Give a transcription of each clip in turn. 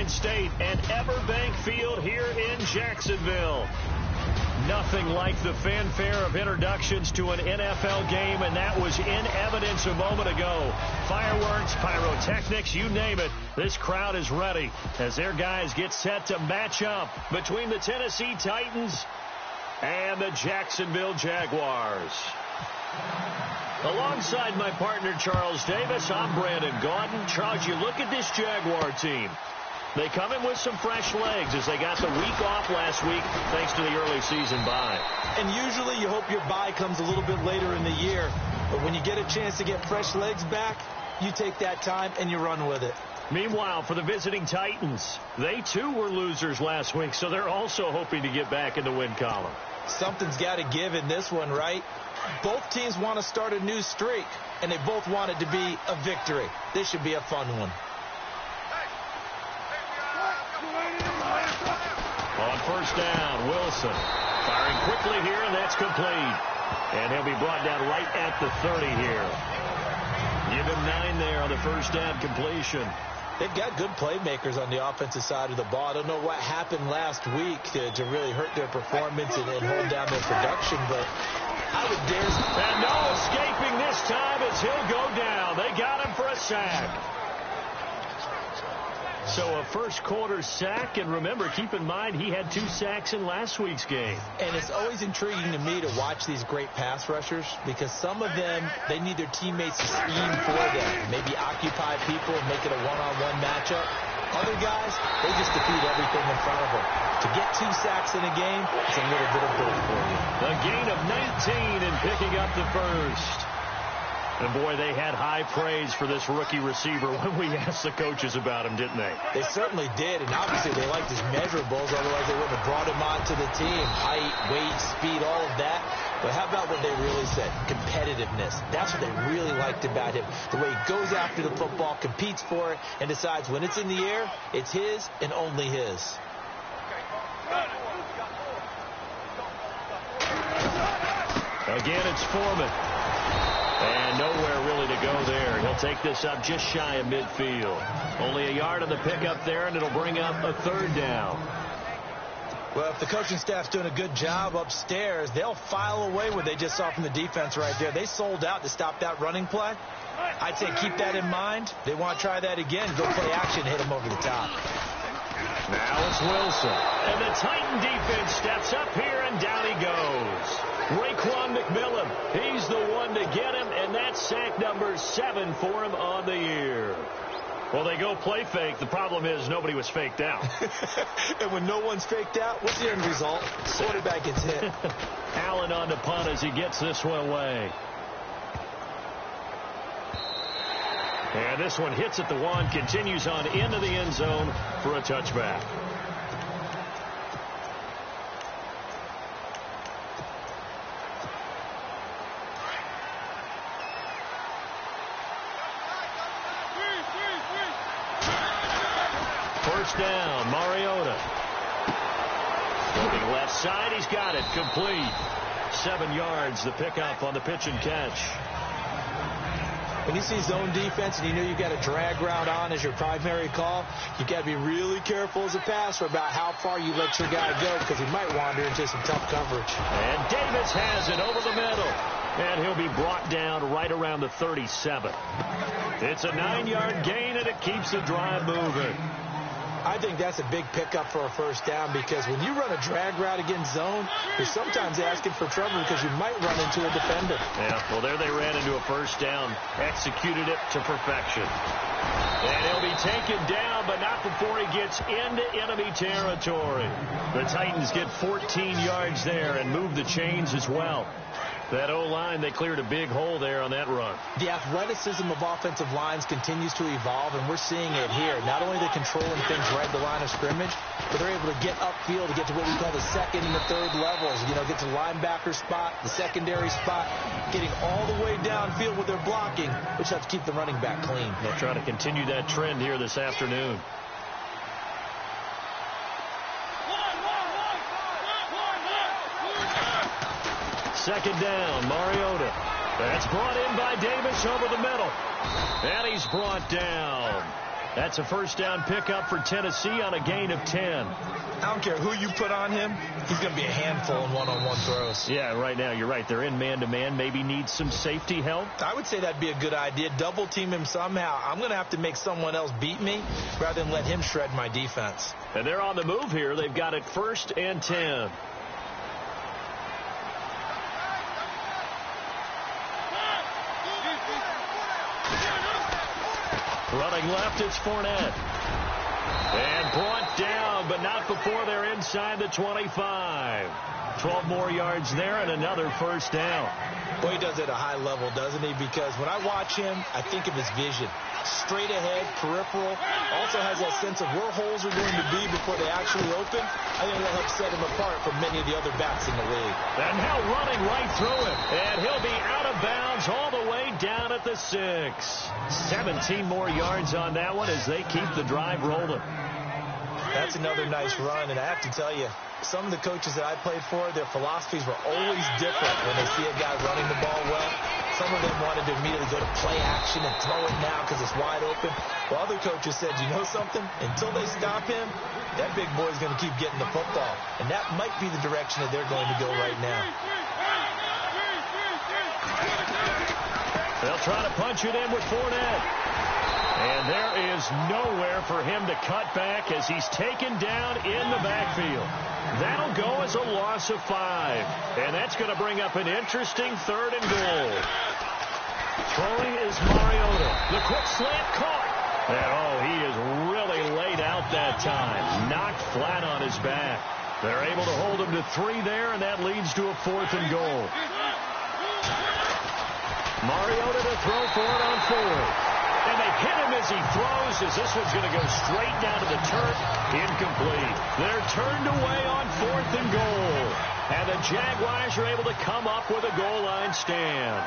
Sunshine State and Everbank Field here in Jacksonville. Nothing like the fanfare of introductions to an NFL game, and that was in evidence a moment ago. Fireworks, pyrotechnics, you name it. This crowd is ready as their guys get set to match up between the Tennessee Titans and the Jacksonville Jaguars. Alongside my partner, Charles Davis, I'm Brandon Gaudin. Charles, you look at this Jaguar team. They come in with some fresh legs as they got the week off last week thanks to the early season bye. And usually you hope your bye comes a little bit later in the year. But when you get a chance to get fresh legs back, you take that time and you run with it. Meanwhile, for the visiting Titans, they too were losers last week, so they're also hoping to get back in the win column. Something's got to give in this one, right? Both teams want to start a new streak, and they both want it to be a victory. This should be a fun one. On first down, Wilson firing quickly here, and that's complete. And he'll be brought down right at the 30 here. Give him 9 there on the first down completion. They've got good playmakers on the offensive side of the ball. I don't know what happened last week to really hurt their performance and hold down their production, but I would dare say. And no escaping this time as he'll go down. They got him for a sack. So a first-quarter sack, and remember, keep in mind, he had 2 sacks in last week's game. And it's always intriguing to me to watch these great pass rushers because some of them, they need their teammates to scheme for them, maybe occupy people and make it a one-on-one matchup. Other guys, they just defeat everything in front of them. To get 2 sacks in a game, it's a little bit of both for you. A gain of 19 and picking up the first. And, boy, they had high praise for this rookie receiver when we asked the coaches about him, didn't they? They certainly did, and obviously they liked his measurables, otherwise they wouldn't have brought him onto the team. Height, weight, speed, all of that. But how about what they really said? Competitiveness. That's what they really liked about him. The way he goes after the football, competes for it, and decides when it's in the air, it's his and only his. Again, it's Foreman. And nowhere really to go there. He'll take this up just shy of midfield. Only a yard on the pickup there, and it'll bring up a 3rd down. Well, if the coaching staff's doing a good job upstairs, they'll file away what they just saw from the defense right there. They sold out to stop that running play. I'd say keep that in mind. They want to try that again. Go play action, hit them over the top. Now it's Wilson. And the Titan defense steps up here, and down he goes. Raekwon McMillan, he's the one to get him, and that's sack number 7 for him on the year. Well, they go play fake. The problem is nobody was faked out. And when no one's faked out, what's the end result? Quarterback gets hit. Allen on the punt as he gets this one away. And this one hits at the 1, continues on into the end zone for a touchback. First down, Mariota. Looking left side, he's got it, complete. 7 yards, the pickup on the pitch and catch. When you see zone defense and you know you've got a drag route on as your primary call, you've got to be really careful as a passer about how far you let your guy go because he might wander into some tough coverage. And Davis has it over the middle. And he'll be brought down right around the 37. It's a 9-yard gain, and it keeps the drive moving. I think that's a big pickup for a first down because when you run a drag route against zone, you're sometimes asking for trouble because you might run into a defender. Yeah, well, there they ran into a first down, executed it to perfection. And he'll be taken down, but not before he gets into enemy territory. The Titans get 14 yards there and move the chains as well. That O-line, they cleared a big hole there on that run. The athleticism of offensive lines continues to evolve, and we're seeing it here. Not only are they controlling things right at the line of scrimmage, but they're able to get upfield to get to what we call the 2nd and the 3rd levels. You know, get to the linebacker spot, the secondary spot, getting all the way downfield with their blocking, which helps keep the running back clean. They'll try to continue that trend here this afternoon. Second down, Mariota. That's brought in by Davis over the middle. And he's brought down. That's a first down pickup for Tennessee on a gain of 10. I don't care who you put on him. He's going to be a handful in one-on-one throws. Yeah, right now, you're right. They're in man-to-man. Maybe needs some safety help. I would say that'd be a good idea. Double team him somehow. I'm going to have to make someone else beat me rather than let him shred my defense. And they're on the move here. They've got it 1st and 10. Running left, it's Fournette. And brought down, but not before they're inside the 25. 12 more yards there and another first down. Boy, he does it at a high level, doesn't he? Because when I watch him, I think of his vision. Straight ahead, peripheral. Also has that sense of where holes are going to be before they actually open. I think that'll help set him apart from many of the other backs in the league. And now running right through him. And he'll be out of bounds all the way down at the 6. 17 more yards on that one as they keep the drive rolling. That's another nice run, and I have to tell you, some of the coaches that I played for, their philosophies were always different when they see a guy running the ball well. Some of them wanted to immediately go to play action and throw it now because it's wide open. While other coaches said, you know something? Until they stop him, that big boy's going to keep getting the football. And that might be the direction that they're going to go right now. They'll try to punch it in with Fournette. And there is nowhere for him to cut back as he's taken down in the backfield. That'll go as a loss of 5. And that's going to bring up an interesting 3rd and goal. Throwing is Mariota. The quick slant caught. And he is really laid out that time. Knocked flat on his back. They're able to hold him to 3 there, and that leads to a 4th and goal. Mariota to throw for it on 4th. And they hit him as he throws, as this one's going to go straight down to the turf. Incomplete. They're turned away on 4th and goal. And the Jaguars are able to come up with a goal line stand.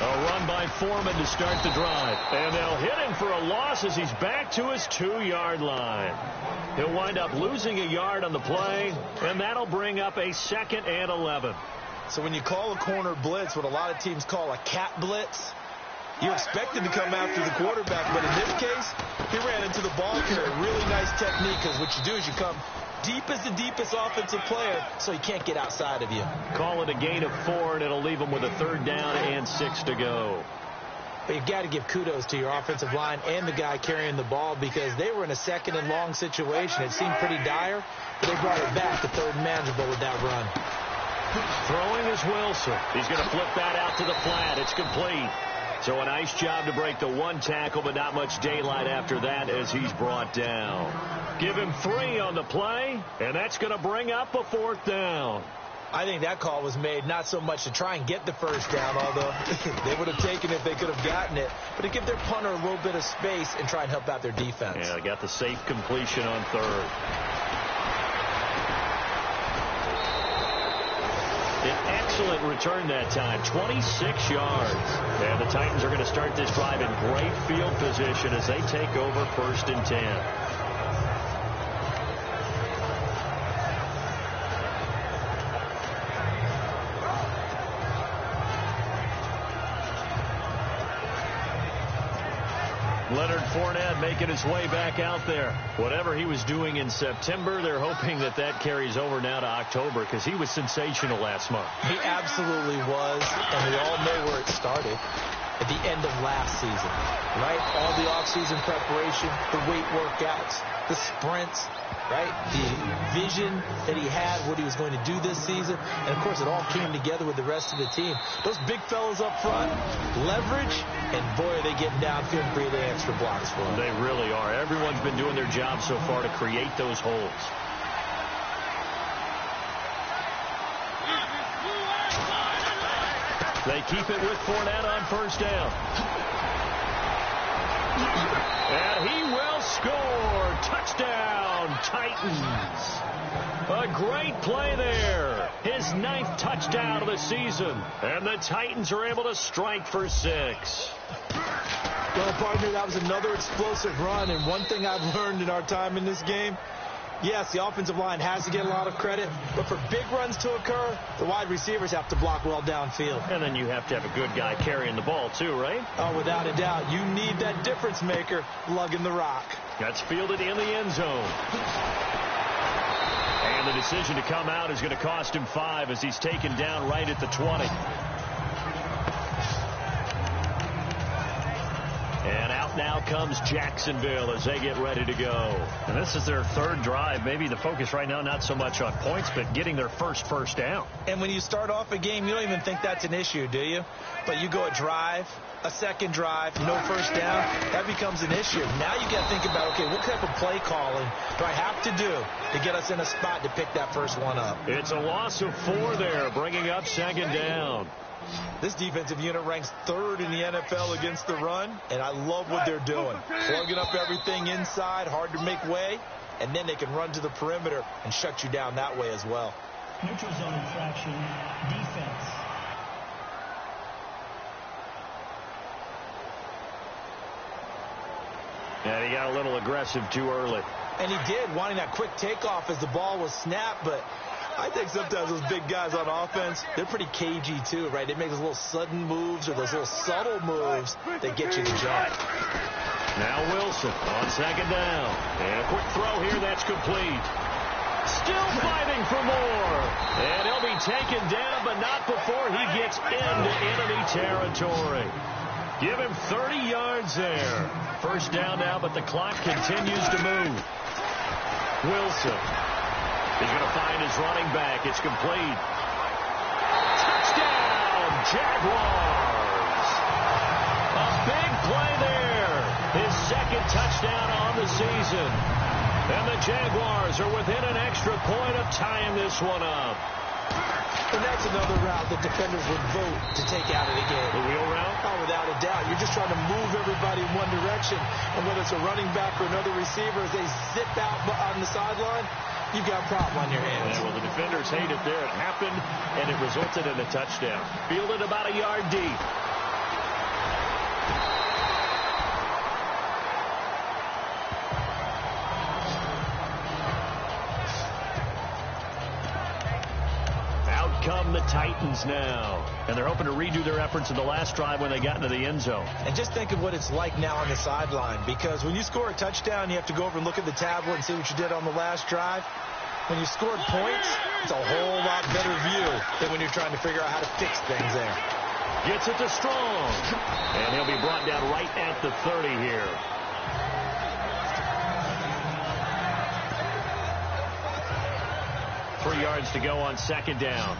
A run by Foreman to start the drive. And they'll hit him for a loss as he's back to his 2-yard line. He'll wind up losing a yard on the play, and that'll bring up a 2nd and 11. So when you call a corner blitz, what a lot of teams call a cat blitz, you expect him to come after the quarterback. But in this case, he ran into the ball carrier. Really nice technique, because what you do is you come deep as the deepest offensive player, so he can't get outside of you. Call it a gain of 4, and it'll leave him with a 3rd down and 6 to go. But you've got to give kudos to your offensive line and the guy carrying the ball, because they were in a 2nd and long situation. It seemed pretty dire, but they brought it back to 3rd and manageable with that run. Throwing is Wilson. He's going to flip that out to the flat. It's complete. So a nice job to break the 1 tackle, but not much daylight after that as he's brought down. Give him 3 on the play, and that's going to bring up a 4th down. I think that call was made not so much to try and get the first down, although they would have taken it if they could have gotten it, but to give their punter a little bit of space and try and help out their defense. Yeah, they got the safe completion on 3rd. An excellent return that time, 26 yards. And the Titans are going to start this drive in great field position as they take over 1st and 10. Leonard Fournette making his way back out there. Whatever he was doing in September, they're hoping that that carries over now to October, because he was sensational last month. He absolutely was, and we all know where it started. At the end of last season, right? All the offseason preparation, the weight workouts, the sprints, right? The vision that he had, what he was going to do this season. And, of course, it all came together with the rest of the team. Those big fellas up front, leverage, and, boy, are they getting downfield and creating extra blocks for them. They really are. Everyone's been doing their job so far to create those holes. They keep it with Fournette on 1st down. And he will score. Touchdown, Titans. A great play there. His 9th touchdown of the season. And the Titans are able to strike for 6. Well, partner, that was another explosive run. And one thing I've learned in our time in this game, Yes, the offensive line has to get a lot of credit, but for big runs to occur, the wide receivers have to block well downfield. And then you have to have a good guy carrying the ball too, right? Oh, without a doubt. You need that difference maker lugging the rock. That's fielded in the end zone. And the decision to come out is going to cost him 5 as he's taken down right at the 20. And out now comes Jacksonville as they get ready to go. And this is their third drive. Maybe the focus right now not so much on points, but getting their first down. And when you start off a game, you don't even think that's an issue, do you? But you go a drive, a second drive, no first down, that becomes an issue. Now you got to think about, okay, what type of play calling do I have to do to get us in a spot to pick that first one up? It's a loss of 4 there, bringing up second down. This defensive unit ranks 3rd in the NFL against the run, and I love what they're doing. Plugging up everything inside, hard to make way, and then they can run to the perimeter and shut you down that way as well. Neutral zone infraction, defense. And he got a little aggressive too early. And he did, wanting that quick takeoff as the ball was snapped, but I think sometimes those big guys on offense, they're pretty cagey too, right? They make those little sudden moves or those little subtle moves that get you to jump. Now Wilson on second down. And a quick throw here, that's complete. Still fighting for more. And he'll be taken down, but not before he gets into enemy territory. Give him 30 yards there. First down now, but the clock continues to move. Wilson. He's going to find his running back. It's complete. Touchdown, Jaguars. A big play there. His second touchdown on the season. And the Jaguars are within an extra point of tying this one up. And that's another route that defenders would vote to take out of the game. The wheel route? Oh, without a doubt. You're just trying to move everybody in one direction. And whether it's a running back or another receiver, as they zip out on the sideline, you've got a problem on your hands. Yeah, well, the defenders hate it there. It happened, and it resulted in a touchdown. Fielded about a yard deep. Come the Titans now. And they're hoping to redo their efforts in the last drive when they got into the end zone. And just think of what it's like now on the sideline, because when you score a touchdown, you have to go over and look at the tablet and see what you did on the last drive. When you scored points, it's a whole lot better view than when you're trying to figure out how to fix things there. Gets it to Strong. And he'll be brought down right at the 30 here. Three yards to go on second down.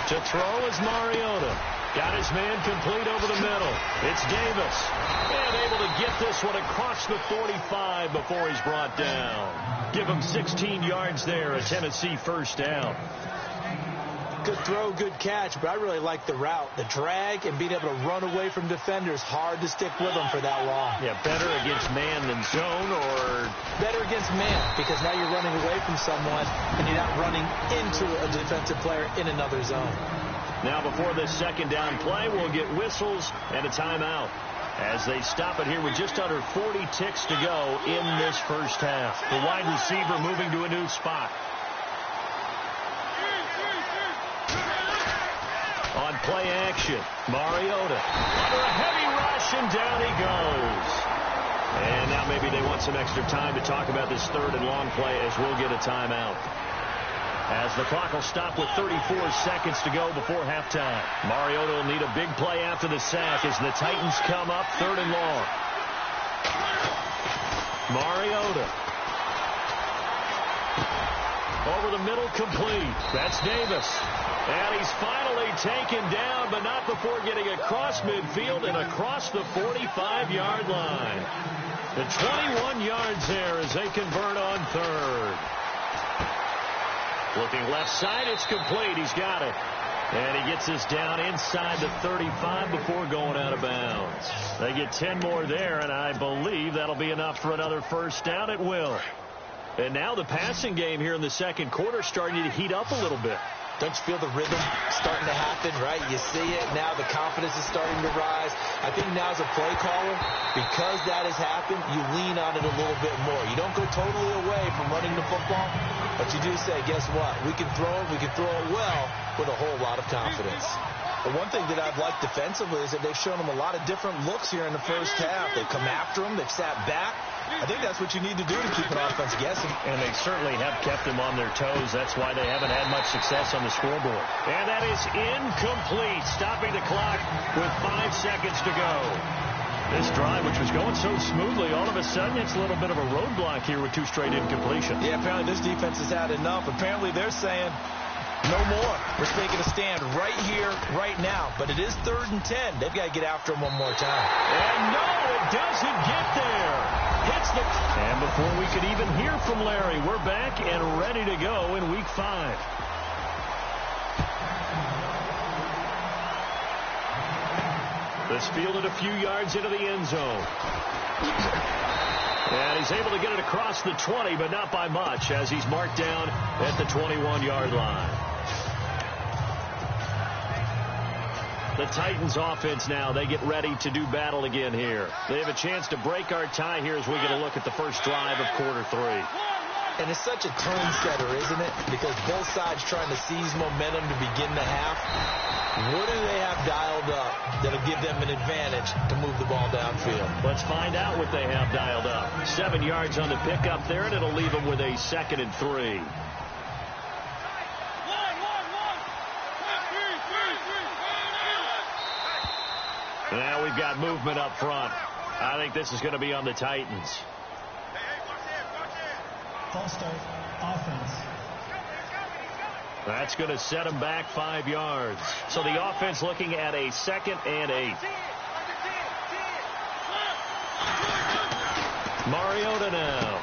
To throw is Mariota. Got his man complete over the middle. It's Davis. And able to get this one across the 45 before he's brought down. Give him 16 yards there, a Tennessee first down. Good throw, good catch, but I really like the route. The drag and being able to run away from defenders. Hard to stick with them for that long. Yeah, better against man than zone, or better against man, because now you're running away from someone and you're not running into a defensive player in another zone. Now before this second down play, we'll get whistles and a timeout as they stop it here with just under 40 ticks to go in this first half. The wide receiver moving to a new spot. On play action, Mariota under a heavy rush, and down he goes. And now maybe they want some extra time to talk about this third and long play, as we'll get a timeout. As the clock will stop with 34 seconds to go before halftime. Mariota will need a big play after the sack as the Titans come up third and long. Mariota. Over the middle, complete. That's Davis. And he's finally taken down, but not before getting across midfield and across the 45-yard line. The 21 yards there as they convert on third. Looking left side, it's complete. He's got it. And he gets this down inside the 35 before going out of bounds. They get 10 more there, and I believe that'll be enough for another first down. It will. And now the passing game here in the second quarter starting to heat up a little bit. Don't you feel the rhythm starting to happen, right? You see it now. The confidence is starting to rise. I think now as a play caller, because that has happened, you lean on it a little bit more. You don't go totally away from running the football, but you do say, guess what? We can throw it. We can throw it well with a whole lot of confidence. But one thing that I've liked defensively is that they've shown them a lot of different looks here in the first half. They've come after them. They've sat back. I think that's what you need to do to keep an offense guessing. And they certainly have kept them on their toes. That's why they haven't had much success on the scoreboard. And that is incomplete, stopping the clock with 5 seconds to go. This drive, which was going so smoothly, all of a sudden it's a little bit of a roadblock here with 2 straight incompletions. Yeah, apparently this defense has had enough. Apparently they're saying, no more. We're taking a stand right here, right now. But it is 3rd and 10. They've got to get after him one more time. And no, it doesn't get there. Hits the... And before we could even hear from Larry, we're back and ready to go in Week 5. This fielded a few yards into the end zone. And he's able to get it across the 20, but not by much, as he's marked down at the 21-yard line. The Titans offense now, they get ready to do battle again here. They have a chance to break our tie here as we get a look at the first drive of quarter 3. And it's such a tone setter, isn't it? Because both sides trying to seize momentum to begin the half. What do they have dialed up that'll give them an advantage to move the ball downfield? Let's find out what they have dialed up. 7 yards on the pickup there, and it'll leave them with a 2nd and 3. Now we've got movement up front. I think this is going to be on the Titans. False start, offense. That's going to set them back 5 yards. So the offense looking at a 2nd and 8. Mariota now.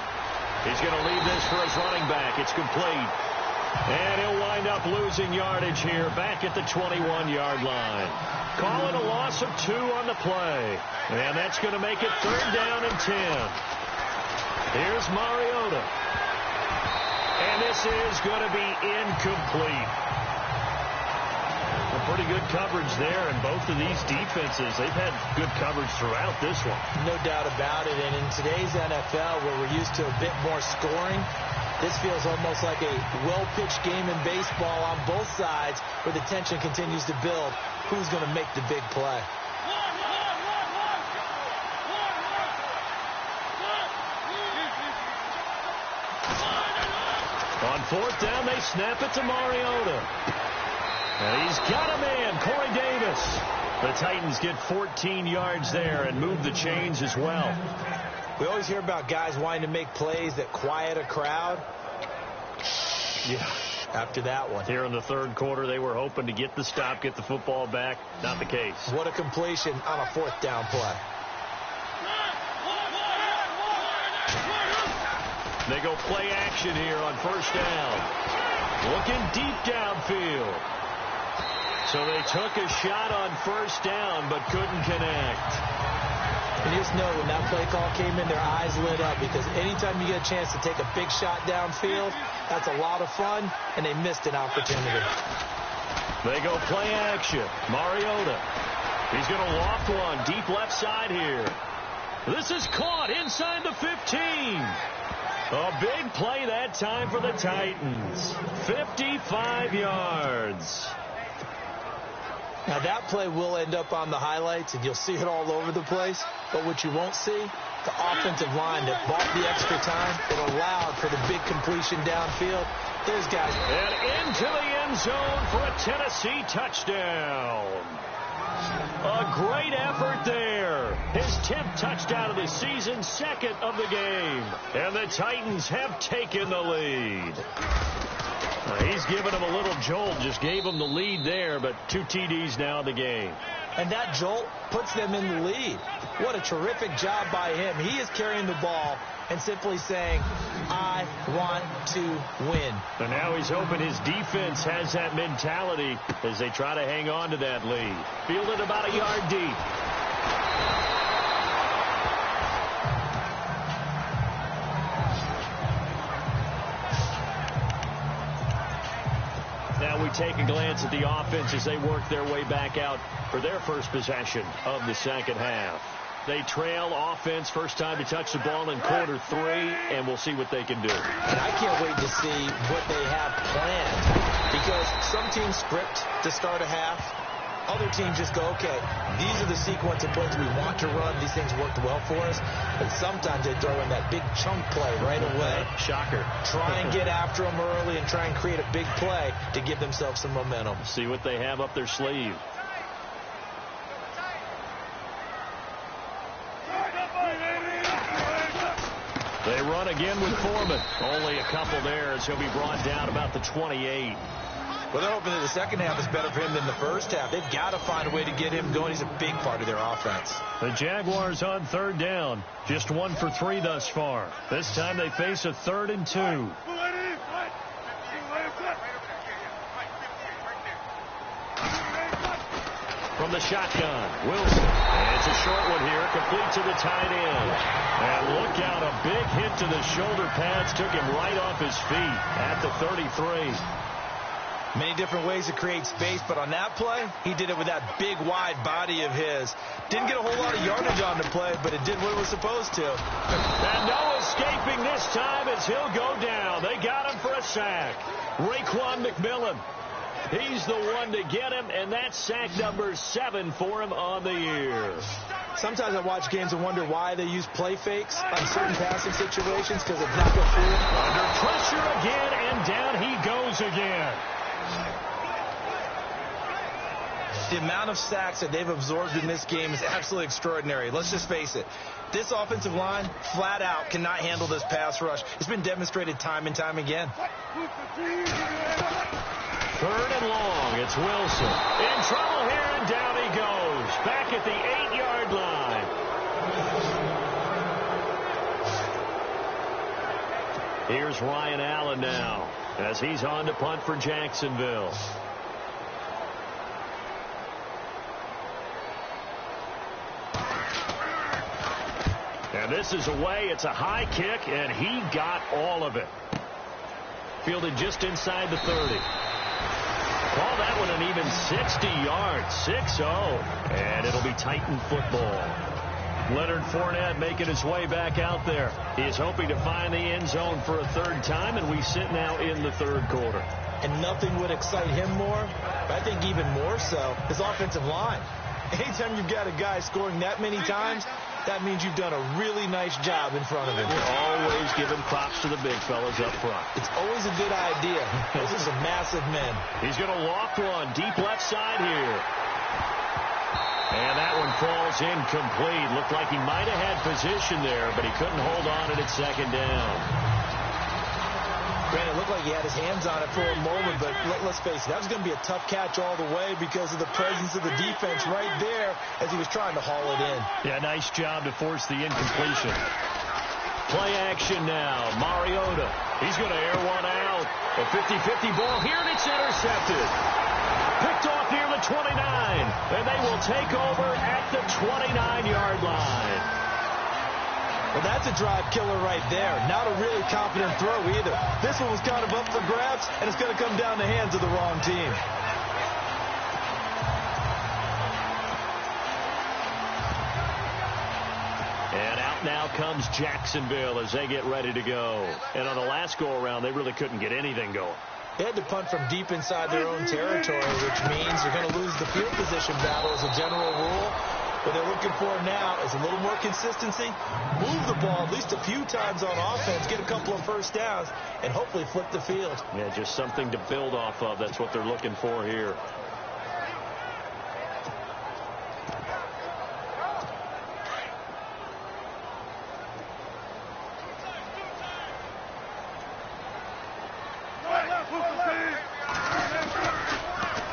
He's going to leave this for his running back. It's complete. And he'll wind up losing yardage here back at the 21-yard line. Call it a loss of 2 on the play. And that's going to make it 3rd down and 10. Here's Mariota. And this is going to be incomplete. A pretty good coverage there, and both of these defenses, they've had good coverage throughout this one. No doubt about it. And in today's NFL, where we're used to a bit more scoring, this feels almost like a well-pitched game in baseball on both sides, where the tension continues to build. Who's going to make the big play? On 4th down, they snap it to Mariota. And he's got a man, Corey Davis. The Titans get 14 yards there and move the chains as well. We always hear about guys wanting to make plays that quiet a crowd. Yeah, after that one. Here in the 3rd quarter, they were hoping to get the stop, get the football back. Not the case. What a completion on a 4th down play. They go play action here on 1st down. Looking deep downfield. So they took a shot on 1st down, but couldn't connect. And you just know when that play call came in, their eyes lit up, because anytime you get a chance to take a big shot downfield, that's a lot of fun, and they missed an opportunity. They go play action. Mariota. He's going to loft one deep left side here. This is caught inside the 15. A big play that time for the Titans. 55 yards. Now that play will end up on the highlights, and you'll see it all over the place. But what you won't see, the offensive line that bought the extra time, that allowed for the big completion downfield. Those guys. And into the end zone for a Tennessee touchdown. A great effort there. His 10th touchdown of the season, 2nd of the game. And the Titans have taken the lead. He's given them a little jolt, just gave them the lead there, but 2 TDs now in the game. And that jolt puts them in the lead. What a terrific job by him. He is carrying the ball and simply saying, I want to win. And now he's hoping his defense has that mentality as they try to hang on to that lead. Fielded about a yard deep. Now we take a glance at the offense as they work their way back out for their first possession of the second half. They trail offense, first time to touch the ball in quarter 3, and we'll see what they can do. And I can't wait to see what they have planned, because some teams script to start a half. Other teams just go, okay, these are the sequence of plays we want to run. These things worked well for us. But sometimes they throw in that big chunk play right away. Shocker. Try and get after them early and try and create a big play to give themselves some momentum. See what they have up their sleeve. They run again with Foreman. Only a couple there as he'll be brought down about the 28. Well, they're hoping that the second half is better for him than the first half. They've got to find a way to get him going. He's a big part of their offense. The Jaguars on third down. Just 1 for 3 thus far. This time they face a 3rd and 2. From the shotgun, Wilson. And it's a short one here, complete to the tight end. And look out, a big hit to the shoulder pads took him right off his feet at the 33. Many different ways to create space, but on that play, he did it with that big, wide body of his. Didn't get a whole lot of yardage on the play, but it did what it was supposed to. And no escaping this time as he'll go down. They got him for a sack. Raekwon McMillan. He's the one to get him, and that's sack number 7 for him on the year. Sometimes I watch games and wonder why they use play fakes on certain passing situations, because it's not good for them. Under pressure again, and down he goes again. The amount of sacks that they've absorbed in this game is absolutely extraordinary. Let's just face it. This offensive line, flat out, cannot handle this pass rush. It's been demonstrated time and time again. 3rd and long. It's Wilson. In trouble here, and down he goes. Back at the 8-yard line. Here's Ryan Allen now as he's on to punt for Jacksonville. And this is away. It's a high kick, and he got all of it. Fielded just inside the 30. Call that one an even 60 yards. 6-0. And it'll be Titan football. Leonard Fournette making his way back out there. He is hoping to find the end zone for a 3rd time, and we sit now in the 3rd quarter. And nothing would excite him more, but I think even more so, his offensive line. Anytime you've got a guy scoring that many times, that means you've done a really nice job in front of him. You're always giving props to the big fellas up front. It's always a good idea. Those are some massive men. He's going to loft one deep left side here. And that one falls incomplete. Looked like he might have had position there, but he couldn't hold on at 2nd down. Granted, it looked like he had his hands on it for a moment, but let's face it, that was going to be a tough catch all the way because of the presence of the defense right there as he was trying to haul it in. Yeah, nice job to force the incompletion. Play action now. Mariota. He's going to air one out. A 50-50 ball here, and it's intercepted. Picked off near the 29, and they will take over at the 29-yard line. Well, that's a drive killer right there. Not a really confident throw either. This one was kind of up for grabs, and it's going to come down the hands of the wrong team. And out now comes Jacksonville as they get ready to go. And on the last go-around, they really couldn't get anything going. They had to punt from deep inside their own territory, which means they're going to lose the field position battle as a general rule. What they're looking for now is a little more consistency, move the ball at least a few times on offense, get a couple of first downs, and hopefully flip the field. Yeah, just something to build off of. That's what they're looking for here.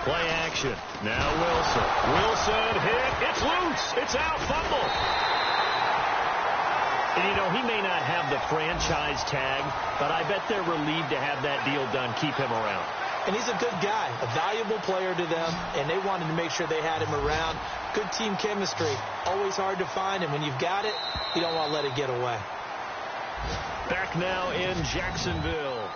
Play action. Now Wilson. Wilson hit. It's loose. It's out. Fumble. And, you know, he may not have the franchise tag, but I bet they're relieved to have that deal done. Keep him around. And he's a good guy, a valuable player to them, and they wanted to make sure they had him around. Good team chemistry. Always hard to find, and when you've got it, you don't want to let it get away. Back now in Jacksonville.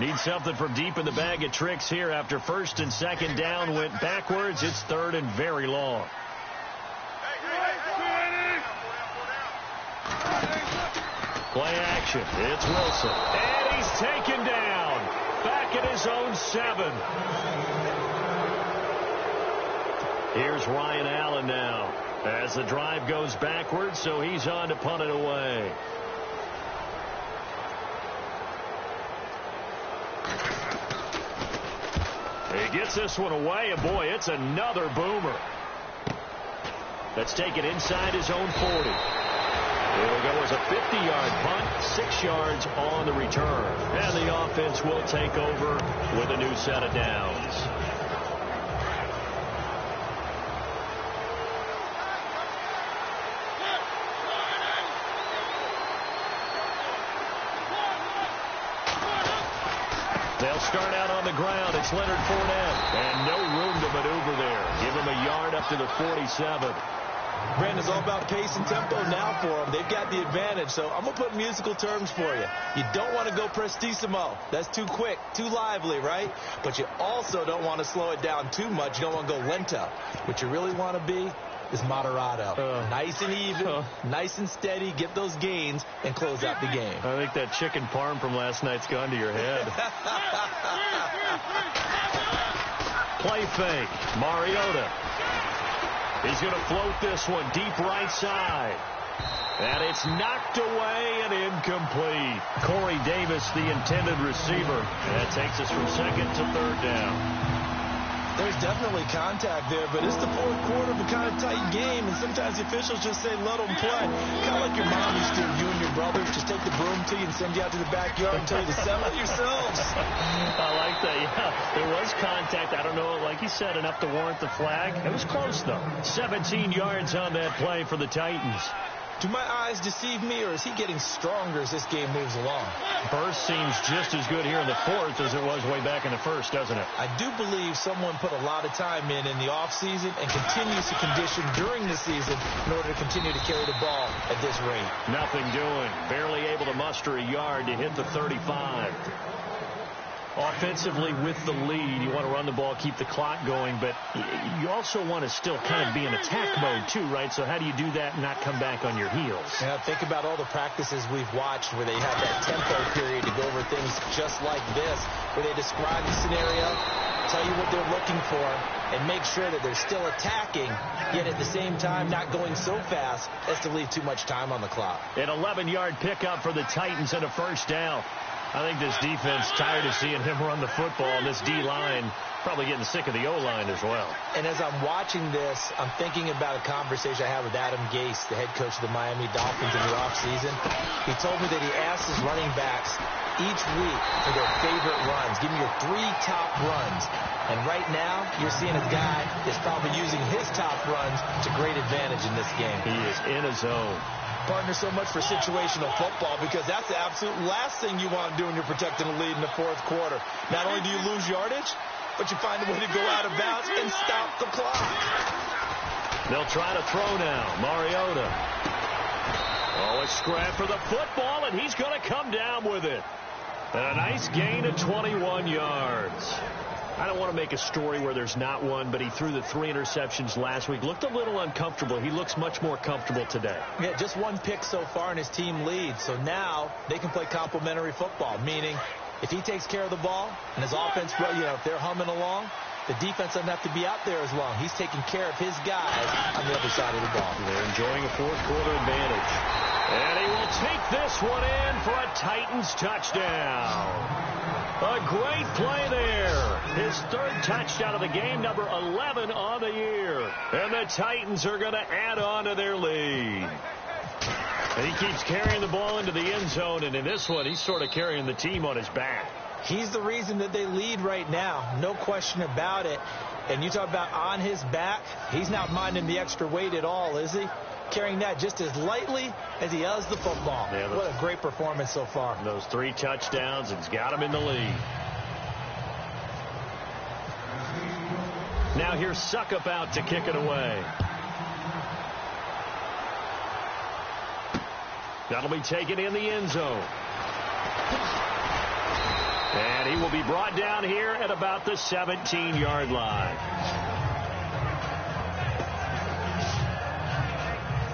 Need something from deep in the bag of tricks here after first and second down went backwards. It's third and very long. Play action. It's Wilson. And he's taken down. Back at his own 7. Here's Ryan Allen now as the drive goes backwards, so he's on to punt it away. He gets this one away, and boy, it's another boomer. That's taken inside his own 40. It'll go as a 50-yard punt, 6 yards on the return. And the offense will take over with a new set of downs. They'll start out on the ground. It's Leonard Fournette. And no room to maneuver there. Give him a yard up to the 47. Brandon, it's all about pace and tempo now for them. They've got the advantage, so I'm going to put musical terms for you. You don't want to go prestissimo. That's too quick, too lively, right? But you also don't want to slow it down too much. You don't want to go lento. What you really want to be is moderato. Nice and even, nice and steady, get those gains, and close out the game. I think that chicken parm from last night's gone to your head. Play fake. Mariota. He's going to float this one deep right side. And it's knocked away and incomplete. Corey Davis, the intended receiver. And that takes us from second to third down. There's definitely contact there, but it's the fourth quarter of a kind of tight game, and sometimes the officials just say, let them play. Kind of like your mom used to, you and your brothers just take the broom to you and send you out to the backyard and tell you to settle it yourselves. I like that, yeah. There was contact. I don't know, like you said, enough to warrant the flag. It was close, though. 17 yards on that play for the Titans. Do my eyes deceive me, or is he getting stronger as this game moves along? Burst seems just as good here in the fourth as it was way back in the first, doesn't it? I do believe someone put a lot of time in the offseason and continues to condition during the season in order to continue to carry the ball at this rate. Nothing doing. Barely able to muster a yard to hit the 35. Offensively with the lead, you want to run the ball, keep the clock going, but you also want to still kind of be in attack mode too, right? So how do you do that and not come back on your heels? Yeah, think about all the practices we've watched where they have that tempo period to go over things just like this, where they describe the scenario, tell you what they're looking for, and make sure that they're still attacking, yet at the same time not going so fast as to leave too much time on the clock. An 11-yard pickup for the Titans and a first down. I think this defense tired of seeing him run the football, and this D-line probably getting sick of the O-line as well. And as I'm watching this, I'm thinking about a conversation I had with Adam Gase, the head coach of the Miami Dolphins in the offseason. He told me that he asked his running backs each week for their favorite runs. Give me your 3 top runs. And right now, you're seeing a guy that's probably using his top runs to great advantage in this game. He is in a zone. Partner, so much for situational football, because that's the absolute last thing you want to do when you're protecting a lead in the fourth quarter. Not only do you lose yardage, but you find a way to go out of bounds and stop the clock. They'll try to throw now. Mariota. Oh, a scrap for the football, and he's going to come down with it. And a nice gain of 21 yards. I don't want to make a story where there's not one, but he threw the 3 interceptions last week. Looked a little uncomfortable. He looks much more comfortable today. Yeah, just 1 pick so far and his team leads. So now they can play complementary football, meaning if he takes care of the ball and his offense, if they're humming along, the defense doesn't have to be out there as long. He's taking care of his guys on the other side of the ball. They're enjoying a fourth quarter advantage. And he will take this one in for a Titans touchdown. A great play there. His 3rd touchdown of the game, number 11 on the year. And the Titans are going to add on to their lead. And he keeps carrying the ball into the end zone, and in this one, he's sort of carrying the team on his back. He's the reason that they lead right now. No question about it. And you talk about on his back, he's not minding the extra weight at all, is he? Carrying that just as lightly as he does the football. Yeah, what a great performance so far. Those 3 touchdowns, and he's got him in the lead. Now here's Suckup out to kick it away. That'll be taken in the end zone. And he will be brought down here at about the 17-yard line.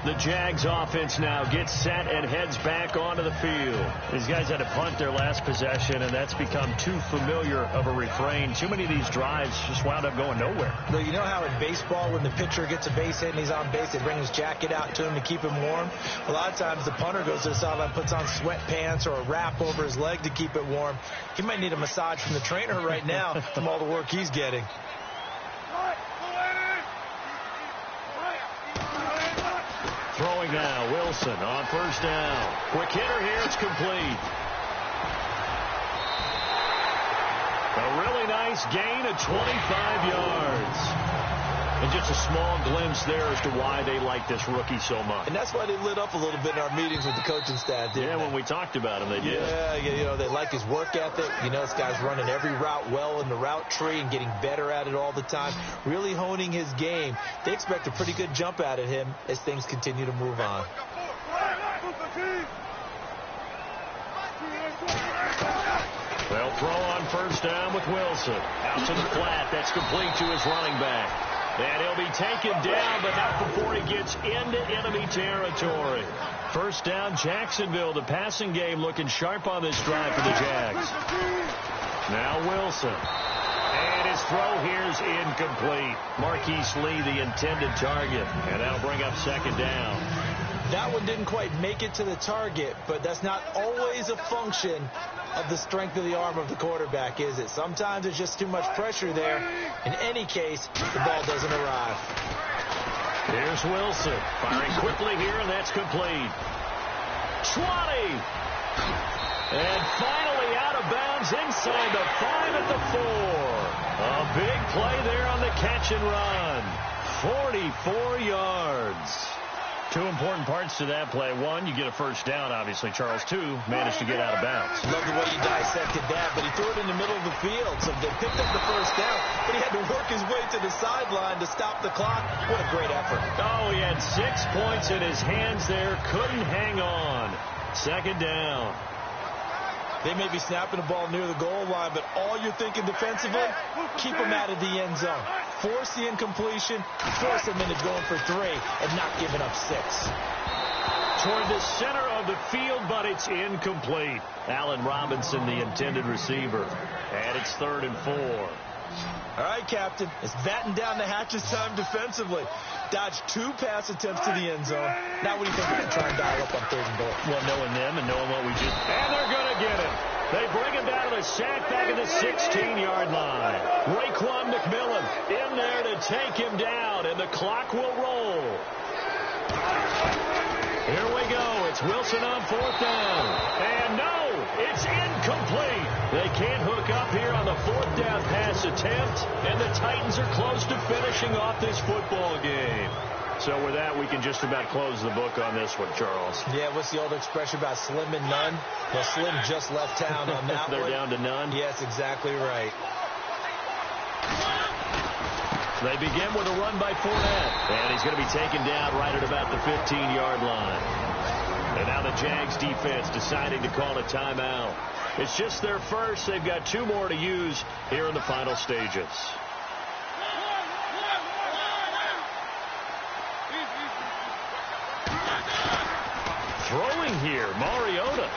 The Jags offense now gets set and heads back onto the field. These guys had to punt their last possession, and that's become too familiar of a refrain. Too many of these drives just wound up going nowhere. Well, you know how in baseball, when the pitcher gets a base hit and he's on base, they bring his jacket out to him to keep him warm? A lot of times the punter goes to the sideline, puts on sweatpants or a wrap over his leg to keep it warm. He might need a massage from the trainer right now from all the work he's getting. Throwing now, Wilson on first down. Quick hitter here, it's complete. A really nice gain of 25 yards. And just a small glimpse there as to why they like this rookie so much. And that's why they lit up a little bit in our meetings with the coaching staff, didn't they? When we talked about him, they did. Yeah, you know, they like his work ethic. You know, this guy's running every route well in the route tree and getting better at it all the time, really honing his game. They expect a pretty good jump out of him as things continue to move on. They'll throw on first down with Wilson. Out to the flat. That's complete to his running back. And he'll be taken down, but not before he gets into enemy territory. First down, Jacksonville. The passing game looking sharp on this drive for the Jags. Now Wilson. And his throw here's incomplete. Marquise Lee, the intended target. And that'll bring up second down. That one didn't quite make it to the target, but that's not always a function of the strength of the arm of the quarterback, is it? Sometimes there's just too much pressure there. In any case, the ball doesn't arrive. Here's Wilson firing quickly here, and that's complete. 20. And finally out of bounds inside the 5 at the 4. A big play there on the catch and run. 44 yards. Two important parts to that play. One, you get a first down, obviously, Charles. Two, managed to get out of bounds. Love the way you dissected that, but he threw it in the middle of the field. So they picked up the first down, but he had to work his way to the sideline to stop the clock. What a great effort. Oh, he had 6 points in his hands there. Couldn't hang on. Second down. They may be snapping the ball near the goal line, but all you're thinking defensively, keep them out of the end zone. Force the incompletion, force them into going for 3, and not giving up 6. Toward the center of the field, but it's incomplete. Allen Robinson, the intended receiver. And it's 3rd and 4. All right, Captain. It's batten down the hatches time defensively. Dodged 2 pass attempts to the end zone. Now what do you think we're going to try and dial up on 3rd and goal? Well, knowing them and knowing what we just... And they're going to get it. They bring him down to the sack back at the 16-yard line. Raekwon McMillan in there to take him down, and the clock will roll. Here we go. It's Wilson on 4th down. And no, it's incomplete. They can't hook up here on the 4th down pass attempt, and the Titans are close to finishing off this football game. So with that, we can just about close the book on this one, Charles. Yeah, what's the old expression about slim and none? Well, Slim just left town on that They're one. down to none? Yes, exactly right. They begin with a run by Fournette. And he's going to be taken down right at about the 15-yard line. And now the Jags defense deciding to call a timeout. It's just their first. They've got 2 more to use here in the final stages. Throwing here, Mariota.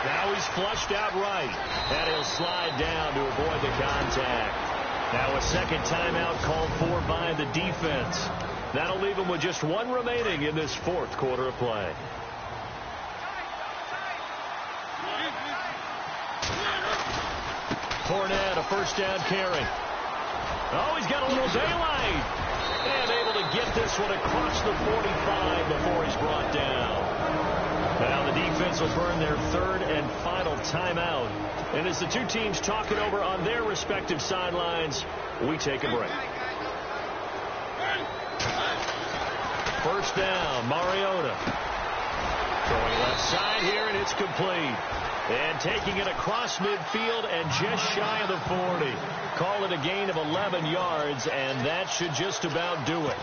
Now he's flushed out right. And he'll slide down to avoid the contact. Now a second timeout called for by the defense. That'll leave him with just 1 remaining in this 4th quarter of play. Fournette, a first down carry. Oh, he's got a little daylight. And able to get this one across the 45 before he's brought down. Now the defense will burn their 3rd and final timeout. And as the 2 teams talk it over on their respective sidelines, we take a break. First down, Mariota. Going left side here, and it's complete. And taking it across midfield and just shy of the 40. Call it a gain of 11 yards, and that should just about do it.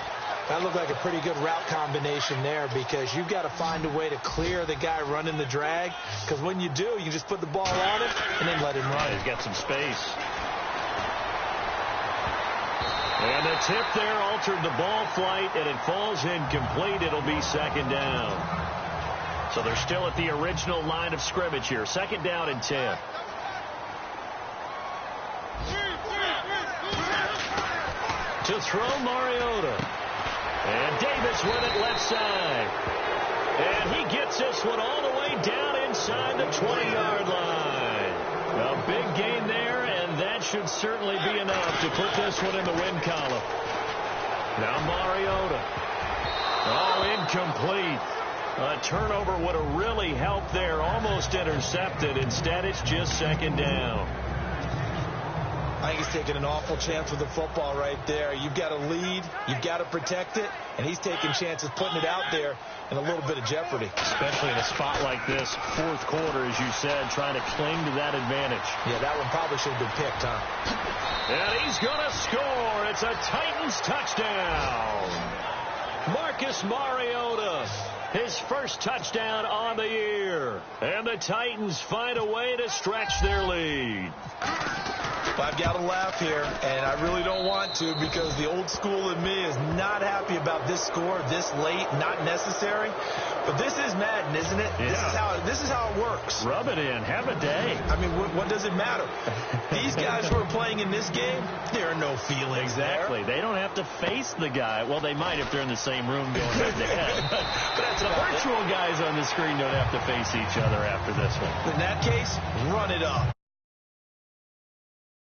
That looked like a pretty good route combination there because you've got to find a way to clear the guy running the drag, because when you do, you can just put the ball on him and then let him run. He's got some space. And the tip there altered the ball flight, and it falls incomplete. It'll be second down. So they're still at the original line of scrimmage here. Second down and 10. To throw, Mariota. And Davis with it left side. And he gets this one all the way down inside the 20-yard line. A big gain there, and that should certainly be enough to put this one in the win column. Now Mariota. Oh, incomplete. A turnover would have really helped there. Almost intercepted. Instead, it's just second down. I think he's taking an awful chance with the football right there. You've got to lead. You've got to protect it. And he's taking chances putting it out there in a little bit of jeopardy. Especially in a spot like this, fourth quarter, as you said, trying to cling to that advantage. Yeah, that one probably should have been picked, huh? And he's going to score. It's a Titans touchdown. Marcus Mariota, his first touchdown on the year. And the Titans find a way to stretch their lead. I've got to laugh here, and I really don't want to because the old school in me is not happy about this score this late, not necessary. But this is Madden, isn't it? Yeah. This is how it works. Rub it in. Have a day. I mean, what does it matter? These guys who are playing in this game, there are no feelings Exactly. there. They don't have to face the guy. Well, they might if they're in the same room going head to head. But that's the virtual guys on the screen don't have to face each other after this one. In that case, run it up.